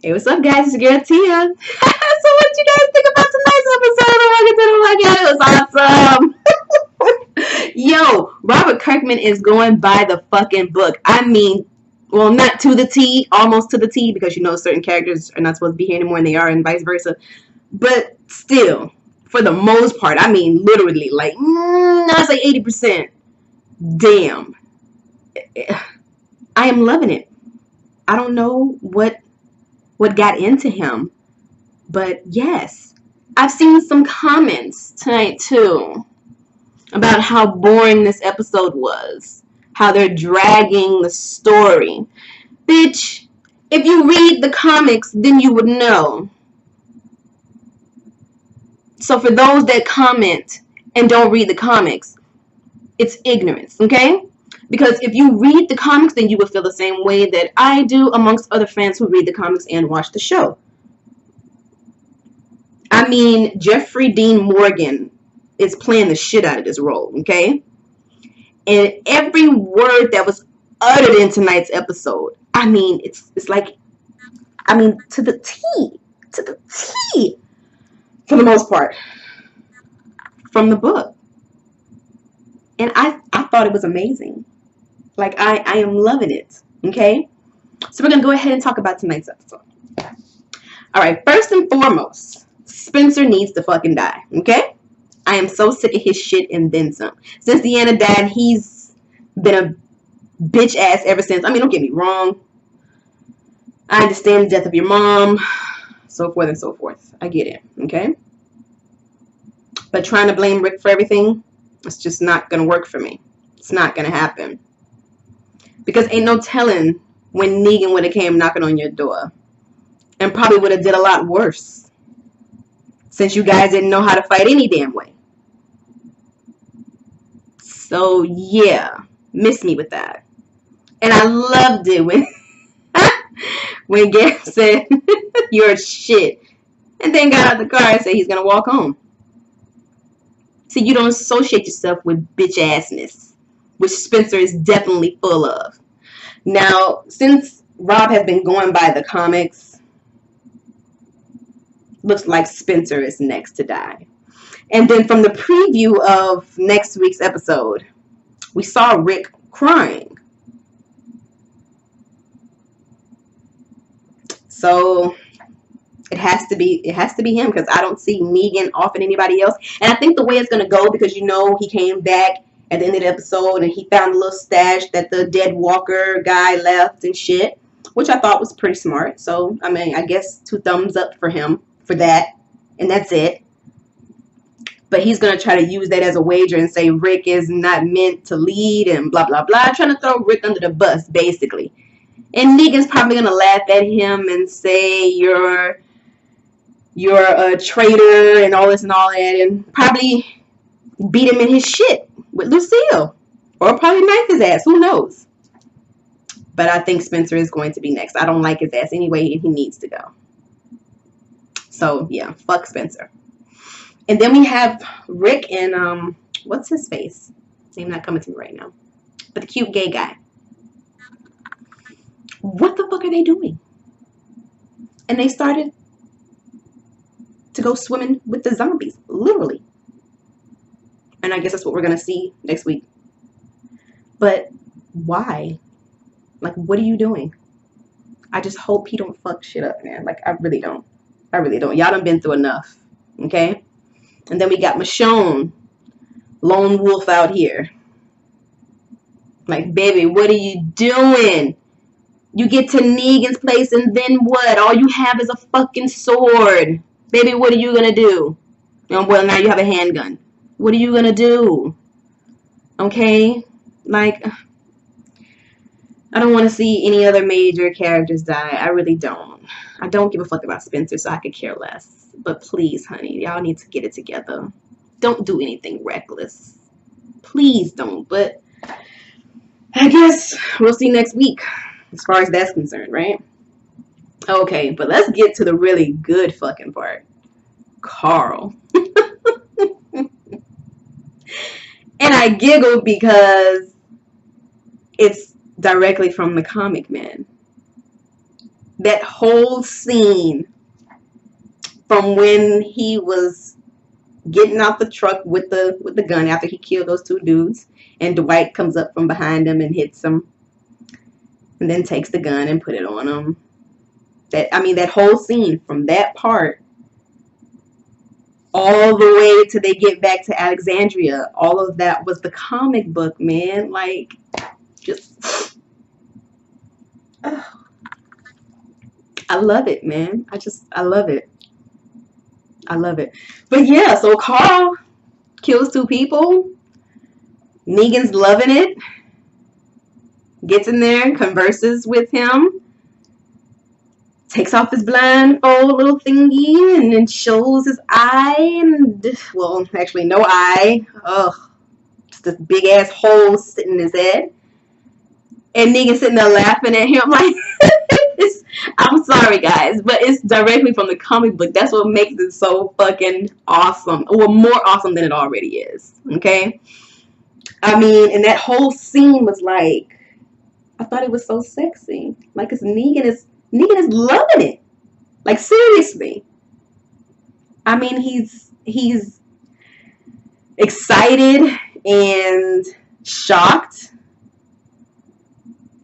Hey, what's up, guys? It's your girl Tia. So, what you guys think about tonight's episode of Welcome to the Podcast? It was awesome. Yo, Robert Kirkman is going by the fucking book. I mean, well, not to the T, almost to the T, because you know certain characters are not supposed to be here anymore, and they are, and vice versa. But still, for the most part, I mean, literally, like, I'd say 80%. Damn, I am loving it. I don't know what got into him, but yes, I've seen some comments tonight too about how boring this episode was, how they're dragging the story. Bitch, if you read the comics, then you would know. So for those that comment and don't read the comics, it's ignorance, okay? Because if you read the comics, then you will feel the same way that I do amongst other fans who read the comics and watch the show. I mean, Jeffrey Dean Morgan is playing the shit out of this role, okay? And every word that was uttered in tonight's episode, I mean, it's like, I mean, to the T, for the most part, from the book. And I thought it was amazing. Like, I am loving it, okay? So we're going to go ahead and talk about tonight's episode. All right, first and foremost, Spencer needs to fucking die, okay? I am so sick of his shit and then some. Since Deanna died, he's been a bitch ass ever since. I mean, don't get me wrong. I understand the death of your mom, so forth and so forth. I get it, okay? But trying to blame Rick for everything, it's just not going to work for me. It's not going to happen. Because ain't no telling when Negan would have came knocking on your door. And probably would have did a lot worse. Since you guys didn't know how to fight any damn way. So, yeah. Miss me with that. And I loved it when Gary said, you're shit. And then got out of the car and said he's going to walk home. See, you don't associate yourself with bitch assness, which Spencer is definitely full of. Now, since Rob has been going by the comics, looks like Spencer is next to die. And then from the preview of next week's episode, we saw Rick crying. So it has to be him, because I don't see Negan offing anybody else. And I think the way it's going to go, because you know he came back at the end of the episode and he found a little stash that the dead Walker guy left and shit, which I thought was pretty smart. So, I mean, I guess 2 thumbs up for him for that. And that's it. But he's going to try to use that as a wager and say Rick is not meant to lead and blah, blah, blah. Trying to throw Rick under the bus, basically. And Negan's probably going to laugh at him and say you're a traitor and all this and all that, and probably beat him in his shit with Lucille. Or probably knife his ass. Who knows? But I think Spencer is going to be next. I don't like his ass anyway, and he needs to go. So, yeah. Fuck Spencer. And then we have Rick and, what's his face? Name not coming to me right now. But the cute gay guy. What the fuck are they doing? And they started to go swimming with the zombies. Literally. And I guess that's what we're going to see next week. But why? Like, what are you doing? I just hope he don't fuck shit up, man. Like, I really don't. I really don't. Y'all done been through enough. Okay? And then we got Michonne, lone wolf out here. Like, baby, what are you doing? You get to Negan's place and then what? All you have is a fucking sword. Baby, what are you going to do? Well, now you have a handgun. What are you going to do? Okay? Like, I don't want to see any other major characters die. I really don't. I don't give a fuck about Spencer, so I could care less. But please, honey, y'all need to get it together. Don't do anything reckless. Please don't. But I guess we'll see next week, as far as that's concerned, right? Okay, but let's get to the really good fucking part. Carl. And I giggled because it's directly from the comic man. That whole scene from when he was getting out the truck with the gun after he killed those two dudes, and Dwight comes up from behind him and hits him, and then takes the gun and put it on him. That whole scene from that part all the way till they get back to Alexandria, all of that was the comic book, man. Like, just, I love it, man. I love it. I love it. But yeah, so Carl kills two people. Negan's loving it. Gets in there and converses with him. Takes off his blindfold little thingy and then shows his eye. And, well, actually no eye. Ugh. Just this big ass hole sitting in his head. And Negan sitting there laughing at him like, I'm sorry, guys, but it's directly from the comic book. That's what makes it so fucking awesome. Well, more awesome than it already is. Okay? I mean, and that whole scene was like, I thought it was so sexy. Like, cause Negan is loving it. Like, seriously. I mean, he's excited and shocked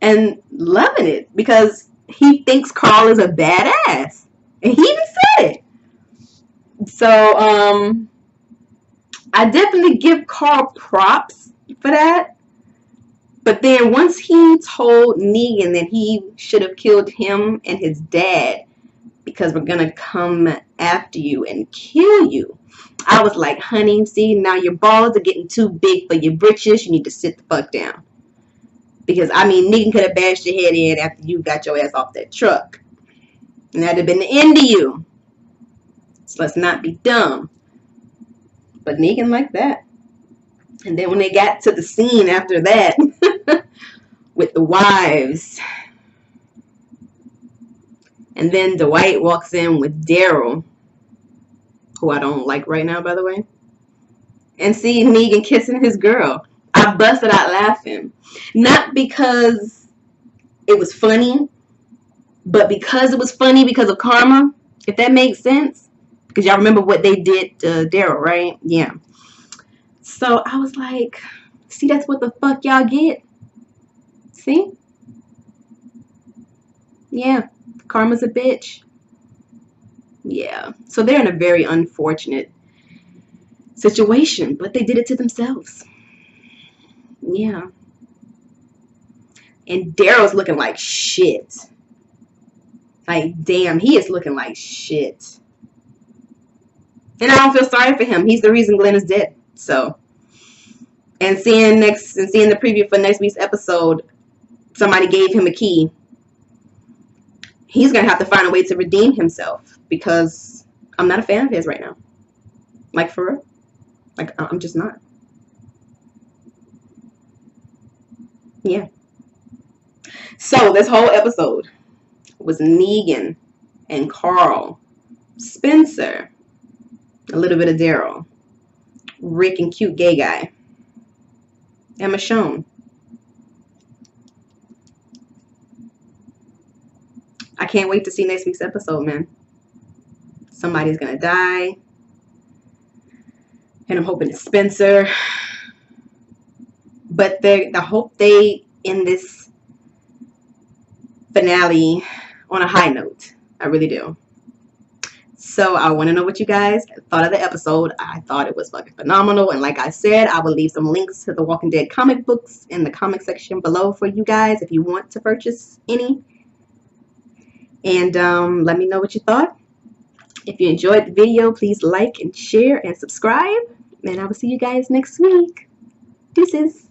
and loving it because he thinks Carl is a badass. And he even said it. So, I definitely give Carl props for that. But then once he told Negan that he should have killed him and his dad because we're going to come after you and kill you, I was like, honey, see, now your balls are getting too big for your britches. You need to sit the fuck down. Because, I mean, Negan could have bashed your head in after you got your ass off that truck. And that'd have been the end of you. So let's not be dumb. But Negan like that. And then when they got to the scene after that with the wives, and then Dwight walks in with Daryl, who I don't like right now, by the way, and see Negan kissing his girl, I busted out laughing. Not because it was funny, but because it was funny because of karma, if that makes sense. Because y'all remember what they did to Daryl, right? Yeah. So I was like, see, that's what the fuck y'all get. See? Yeah. Karma's a bitch. Yeah. So they're in a very unfortunate situation, but they did it to themselves. Yeah. And Daryl's looking like shit. Like, damn, he is looking like shit. And I don't feel sorry for him. He's the reason Glenn is dead. So, and seeing the preview for next week's episode, somebody gave him a key. He's gonna have to find a way to redeem himself because I'm not a fan of his right now. Like, for real. Like, I'm just not. Yeah. So this whole episode was Negan and Carl, Spencer, a little bit of Daryl, Rick and cute gay guy, and Michonne. I can't wait to see next week's episode, man. Somebody's gonna die. And I'm hoping it's Spencer. But I hope they end this finale on a high note. I really do. So I want to know what you guys thought of the episode. I thought it was fucking phenomenal. And like I said, I will leave some links to the Walking Dead comic books in the comment section below for you guys if you want to purchase any. And let me know what you thought. If you enjoyed the video, please like and share and subscribe. And I will see you guys next week. Deuces.